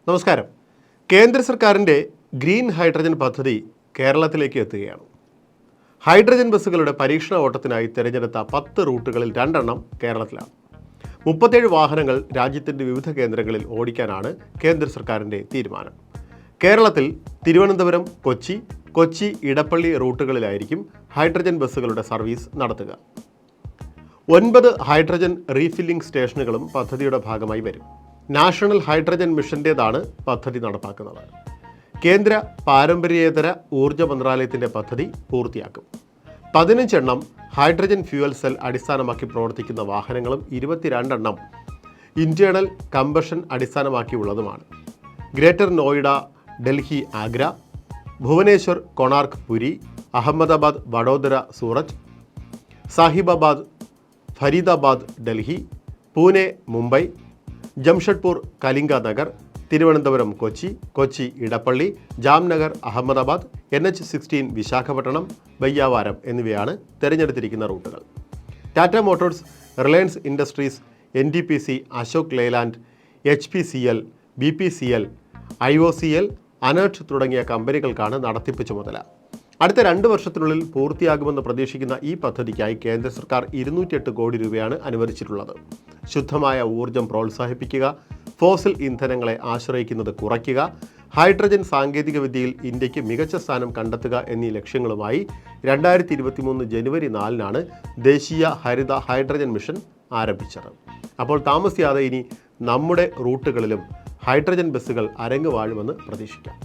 നമസ്കാരം. കേന്ദ്ര സർക്കാരിൻ്റെ ഗ്രീൻ ഹൈഡ്രജൻ പദ്ധതി കേരളത്തിലേക്ക് എത്തുകയാണ്. ഹൈഡ്രജൻ ബസ്സുകളുടെ പരീക്ഷണ ഓട്ടത്തിനായി തിരഞ്ഞെടുത്ത 10 റൂട്ടുകളിൽ 2 എണ്ണം കേരളത്തിലാണ്. 37 വാഹനങ്ങൾ രാജ്യത്തിൻ്റെ വിവിധ കേന്ദ്രങ്ങളിൽ ഓടിക്കാനാണ് കേന്ദ്ര സർക്കാരിൻ്റെ തീരുമാനം. കേരളത്തിൽ തിരുവനന്തപുരം, കൊച്ചി, ഇടപ്പള്ളി റൂട്ടുകളിലായിരിക്കും ഹൈഡ്രജൻ ബസ്സുകളുടെ സർവീസ് നടത്തുക. 9 ഹൈഡ്രജൻ റീഫില്ലിംഗ് സ്റ്റേഷനുകളും പദ്ധതിയുടെ ഭാഗമായി വരും. നാഷണൽ ഹൈഡ്രജൻ മിഷൻ്റേതാണ് പദ്ധതി നടപ്പാക്കുന്നത്. കേന്ദ്ര പാരമ്പര്യേതര ഊർജ്ജ മന്ത്രാലയത്തിൻ്റെ പദ്ധതി പൂർത്തിയാക്കും. 15 എണ്ണം ഹൈഡ്രജൻ ഫ്യൂവൽ സെൽ അടിസ്ഥാനമാക്കി പ്രവർത്തിക്കുന്ന വാഹനങ്ങളും 22 എണ്ണം ഇൻറ്റേർണൽ കമ്പഷൻ അടിസ്ഥാനമാക്കിയുള്ളതുമാണ്. ഗ്രേറ്റർ നോയിഡ, ഡൽഹി, ആഗ്ര, ഭുവനേശ്വർ, കൊണാർക്ക്, പുരി, അഹമ്മദാബാദ്, വഡോദര, സൂററ്റ്, സാഹിബാബാദ്, ഫരീദാബാദ്, ഡൽഹി, പൂനെ, മുംബൈ, ജംഷഡ്പൂർ, കലിംഗ നഗർ, തിരുവനന്തപുരം, കൊച്ചി, ഇടപ്പള്ളി, ജാംനഗർ, അഹമ്മദാബാദ്, NH-16 വിശാഖപട്ടണം, ബയ്യാവാരം എന്നിവയാണ് തിരഞ്ഞെടുത്തിരിക്കുന്ന റൂട്ടുകൾ. Tata Motors, Reliance Industries, NTPC, Ashok Leyland, HPCL, BPCL, IOCL, ANERT തുടങ്ങിയ കമ്പനികൾക്കാണ് നടത്തിപ്പ് ചുമതല. അടുത്ത 2 വർഷത്തിനുള്ളിൽ പൂർത്തിയാകുമെന്ന് പ്രതീക്ഷിക്കുന്ന ഈ പദ്ധതിക്കായി കേന്ദ്ര സർക്കാർ 208 കോടി രൂപയാണ് അനുവദിച്ചിട്ടുള്ളത്. ശുദ്ധമായ ഊർജ്ജം പ്രോത്സാഹിപ്പിക്കുക, ഫോസിൽ ഇന്ധനങ്ങളെ ആശ്രയിക്കുന്നത് കുറയ്ക്കുക, ഹൈഡ്രജൻ സാങ്കേതികവിദ്യയിൽ ഇന്ത്യക്ക് മികച്ച സ്ഥാനം കണ്ടെത്തുക എന്നീ ലക്ഷ്യങ്ങളുമായി 2023 ജനുവരി 4-നാണ് ദേശീയ ഹരിത ഹൈഡ്രജൻ മിഷൻ ആരംഭിച്ചത്. അപ്പോൾ താമസിയാതെ ഇനി നമ്മുടെ റൂട്ടുകളിലും ഹൈഡ്രജൻ ബസ്സുകൾ അരങ്ങ് വാഴുമെന്ന് പ്രതീക്ഷിക്കാം.